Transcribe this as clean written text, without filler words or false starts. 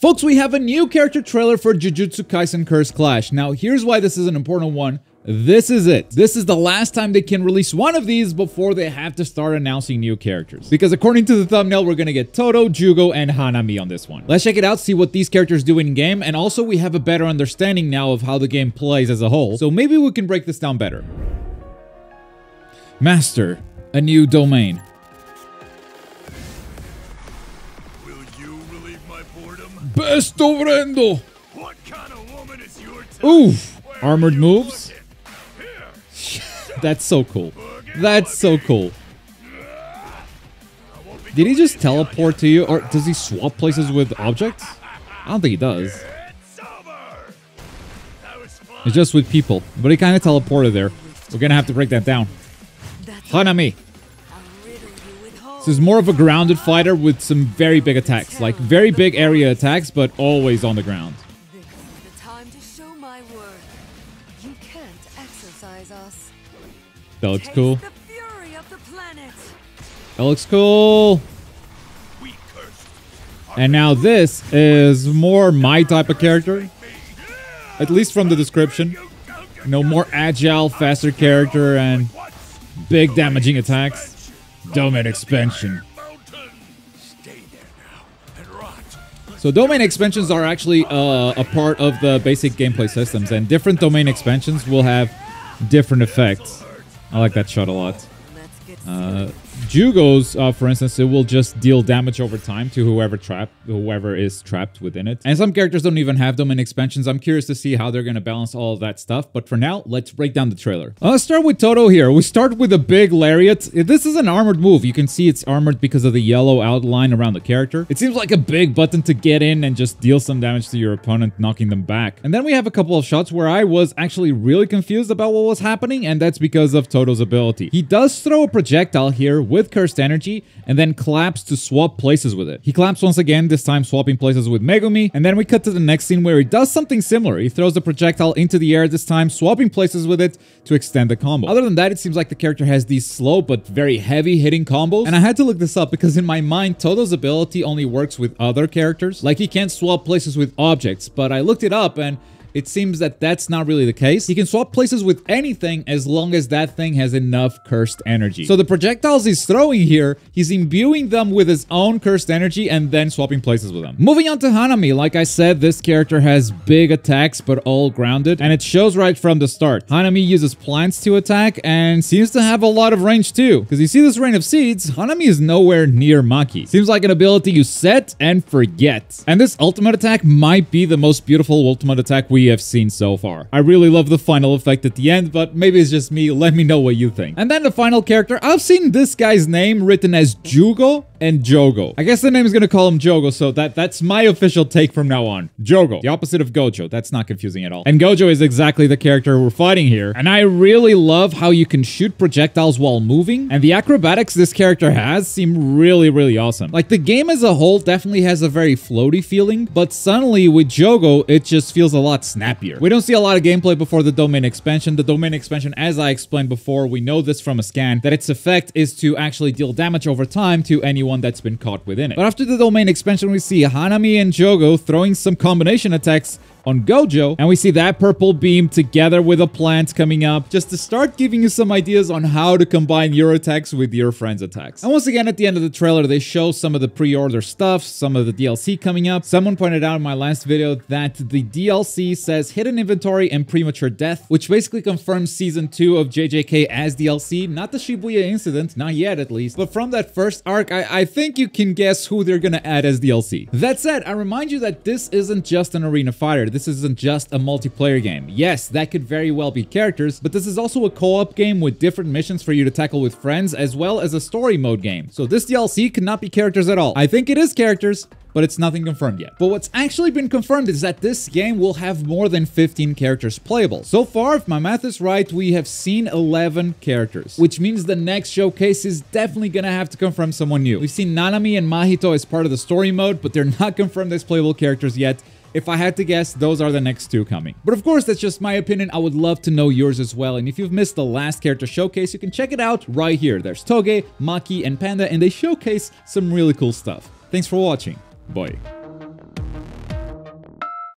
Folks, we have a new character trailer for Jujutsu Kaisen Cursed Clash. Now, here's why this is an important one. This is it. This is the last time they can release one of these before they have to start announcing new characters. Because according to the thumbnail, we're gonna get Todo, Jugo, and Hanami on this one. Let's check it out, see what these characters do in game, and also we have a better understanding now of how the game plays as a whole, so maybe we can break this down better. Master, a new domain. Will you relieve my boredom? Besto Brendo! What kind of woman is your type? Oof! Armored moves? That's so cool. That's so cool. Did he just teleport to you, or does he swap places with objects? I don't think he does. It's just with people, but he kind of teleported there. We're gonna have to break that down. Hanami. This is more of a grounded fighter with some very big attacks, like very big area attacks, but always on the ground. This is the time to show my worth. You can't exercise us. That looks cool. The fury of the planet. That looks cool. And now this is more my type of character. At least from the description. You know, more agile, faster character and big damaging attacks. Domain expansion. So domain expansions are actually a part of the basic gameplay systems, and different domain expansions will have different effects. I like that shot a lot. Jugo's, for instance, it will just deal damage over time to whoever is trapped within it. And some characters don't even have domain expansions. I'm curious to see how they're gonna balance all of that stuff. But for now, let's break down the trailer. Let's start with Todo here. We start with a big lariat. This is an armored move. You can see it's armored because of the yellow outline around the character. It seems like a big button to get in and just deal some damage to your opponent, knocking them back. And then we have a couple of shots where I was actually really confused about what was happening, and that's because of Todo's ability. He does throw a projectile here with cursed energy and then claps to swap places with it. He claps once again, this time swapping places with Megumi, and then we cut to the next scene where he does something similar. He throws the projectile into the air, this time swapping places with it to extend the combo. Other than that, it seems like the character has these slow but very heavy hitting combos, and I had to look this up because in my mind, Todo's ability only works with other characters. Like, he can't swap places with objects, but I looked it up and it seems that that's not really the case. He can swap places with anything as long as that thing has enough cursed energy. So the projectiles he's throwing here, he's imbuing them with his own cursed energy and then swapping places with them. Moving on to Hanami, like I said, this character has big attacks but all grounded, and it shows right from the start. Hanami uses plants to attack and seems to have a lot of range too. Because you see this rain of seeds, Hanami is nowhere near Maki. Seems like an ability you set and forget. And this ultimate attack might be the most beautiful ultimate attack we have seen so far. I really love the final effect at the end, but maybe it's just me. Let me know what you think. And then the final character, I've seen this guy's name written as Jugo and Jogo. I guess the name is gonna call him Jogo, so that's my official take from now on. Jogo, the opposite of Gojo. That's not confusing at all. And Gojo is exactly the character we're fighting here. And I really love how you can shoot projectiles while moving, and the acrobatics this character has seem really, really awesome. Like, the game as a whole definitely has a very floaty feeling, but suddenly with Jogo, it just feels a lot snappier. We don't see a lot of gameplay before the domain expansion. The domain expansion, as I explained before, we know this from a scan, that its effect is to actually deal damage over time to anyone that's been caught within it. But after the domain expansion, we see Hanami and Jogo throwing some combination attacks on Gojo, and we see that purple beam together with a plant coming up just to start giving you some ideas on how to combine your attacks with your friend's attacks. And once again, at the end of the trailer, they show some of the pre-order stuff, some of the DLC coming up. Someone pointed out in my last video that the DLC says hidden inventory and premature death, which basically confirms season 2 of JJK as DLC, not the Shibuya incident, not yet at least, but from that first arc, I think you can guess who they're gonna add as DLC. That said, I remind you that this isn't just an arena fighter. This isn't just a multiplayer game. Yes, that could very well be characters, but this is also a co-op game with different missions for you to tackle with friends, as well as a story mode game. So this DLC could not be characters at all. I think it is characters, but it's nothing confirmed yet. But what's actually been confirmed is that this game will have more than 15 characters playable. So far, if my math is right, we have seen 11 characters, which means the next showcase is definitely gonna have to confirm someone new. We've seen Nanami and Mahito as part of the story mode, but they're not confirmed as playable characters yet. If I had to guess, those are the next two coming. But of course, that's just my opinion. I would love to know yours as well. And if you've missed the last character showcase, you can check it out right here. There's Toge, Maki, and Panda, and they showcase some really cool stuff. Thanks for watching. Bye.